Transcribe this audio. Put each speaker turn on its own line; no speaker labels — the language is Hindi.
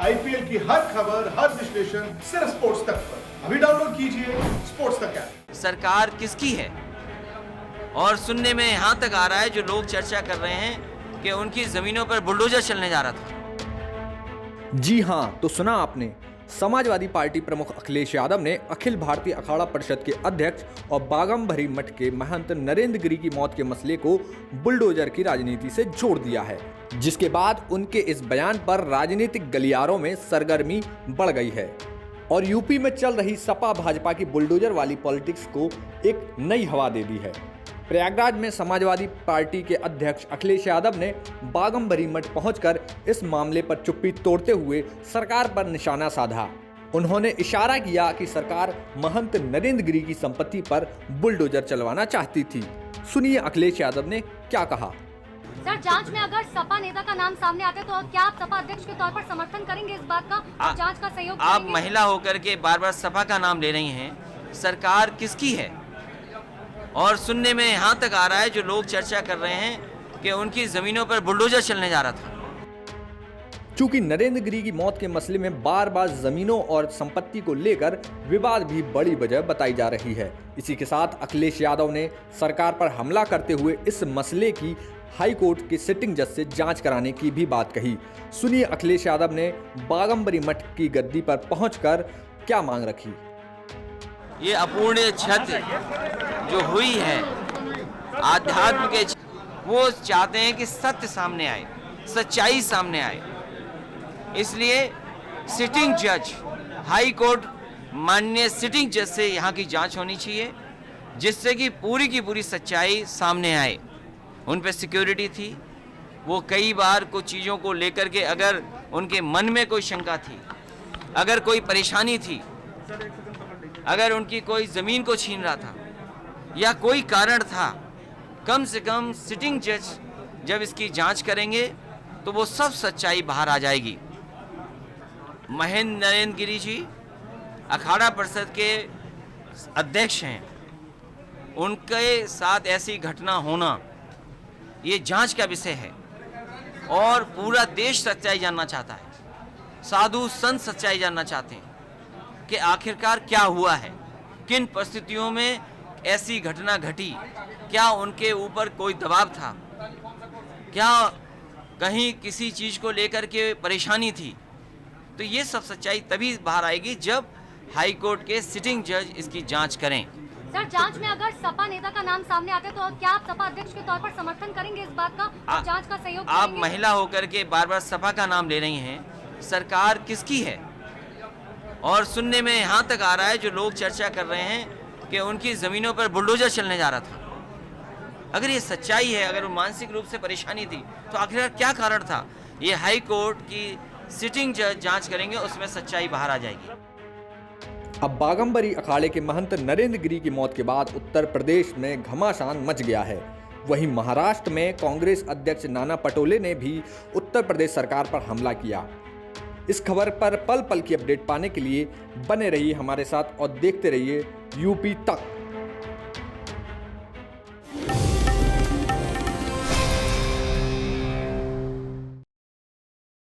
आईपीएल की हर खबर, हर विश्लेषण सिर्फ स्पोर्ट्स तक पर। अभी डाउनलोड कीजिए स्पोर्ट्स तक ऐप।
सरकार किसकी है? और सुनने में यहाँ तक आ रहा है जो लोग चर्चा कर रहे हैं कि उनकी जमीनों पर बुलडोजर चलने जा रहा था।
जी हाँ, तो सुना आपने। समाजवादी पार्टी प्रमुख अखिलेश यादव ने अखिल भारतीय अखाड़ा परिषद के अध्यक्ष और बागमबरी मठ के महंत नरेंद्र गिरी की मौत के मसले को बुलडोजर की राजनीति से जोड़ दिया है, जिसके बाद उनके इस बयान पर राजनीतिक गलियारों में सरगर्मी बढ़ गई है और यूपी में चल रही सपा भाजपा की बुलडोजर वाली पॉलिटिक्स को एक नई हवा दे दी है। प्रयागराज में समाजवादी पार्टी के अध्यक्ष अखिलेश यादव ने बागमबरी मठ पहुंचकर इस मामले पर चुप्पी तोड़ते हुए सरकार पर निशाना साधा। उन्होंने इशारा किया कि सरकार महंत नरेंद्र गिरी की संपत्ति पर बुलडोजर चलवाना चाहती थी। सुनिए अखिलेश यादव ने क्या कहा।
सर, जांच में अगर सपा नेता का नाम सामने आता है तो क्या आप सपा अध्यक्ष के तौर पर समर्थन करेंगे इस बात का और जांच का सहयोग
आप
करेंगे?
महिला होकर के बार बार सपा का नाम ले रही हैं। सरकार किसकी है? और सुनने में यहाँ तक आ रहा है जो लोग चर्चा कर रहे हैं कि उनकी जमीनों पर बुलडोजर चलने जा रहा था।
चूंकि नरेंद्र गिरी की मौत के मसले में बार बार जमीनों और संपत्ति को लेकर विवाद भी बड़ी वजह बताई जा रही है। इसी के साथ अखिलेश यादव ने सरकार पर हमला करते हुए इस मसले की हाई कोर्ट के सिटिंग जज से जांच कराने की भी बात कही। सुनिए अखिलेश यादव ने बागमबरी मठ की गद्दी पर पहुंचकर क्या मांग रखी।
ये अपूर्णीय क्षति जो हुई है आध्यात्म के, वो चाहते हैं कि सत्य सामने आए, सच्चाई सामने आए। इसलिए सिटिंग जज, हाई कोर्ट माननीय सिटिंग जज से यहाँ की जांच होनी चाहिए, जिससे कि पूरी की पूरी सच्चाई सामने आए। उन पे सिक्योरिटी थी, वो कई बार कुछ चीज़ों को लेकर के अगर उनके मन में कोई शंका थी, अगर कोई परेशानी थी, अगर उनकी कोई ज़मीन को छीन रहा था या कोई कारण था, कम से कम सिटिंग जज जब इसकी जांच करेंगे तो वो सब सच्चाई बाहर आ जाएगी। महंत नरेंद्र गिरी जी अखाड़ा परिषद के अध्यक्ष हैं, उनके साथ ऐसी घटना होना ये जांच का विषय है और पूरा देश सच्चाई जानना चाहता है। साधु संत सच्चाई जानना चाहते हैं कि आखिरकार क्या हुआ है, किन परिस्थितियों में ऐसी घटना घटी, क्या उनके ऊपर कोई दबाव था, क्या कहीं किसी चीज़ को लेकर के परेशानी थी। तो ये सब सच्चाई तभी बाहर आएगी जब हाई कोर्ट के सिटिंग जज इसकी जांच करें।
सर, जांच में अगर सपा नेता का नाम सामने आता है तो क्या आप सपा अध्यक्ष के तौर पर समर्थन करेंगे इस बात का और जांच का सहयोग
आप
करेंगे?
महिला होकर के बार बार सपा का नाम ले रही हैं। सरकार किसकी है? और सुनने में यहाँ तक आ रहा है जो लोग चर्चा कर रहे हैं कि उनकी ज़मीनों पर बुलडोजर चलने जा रहा था। अगर ये सच्चाई है, अगर वो मानसिक रूप से परेशानी थी, तो आखिरकार क्या कारण था? ये हाई कोर्ट की सिटिंग जज जांच करेंगे, उसमें सच्चाई बाहर आ जाएगी।
अब बागमबरी अखाड़े के महंत नरेंद्र गिरी की मौत के बाद उत्तर प्रदेश में घमासान मच गया है। वहीं महाराष्ट्र में कांग्रेस अध्यक्ष नाना पटोले ने भी उत्तर प्रदेश सरकार पर हमला किया। इस खबर पर पल पल की अपडेट पाने के लिए बने रहिए हमारे साथ और देखते रहिए यूपी तक।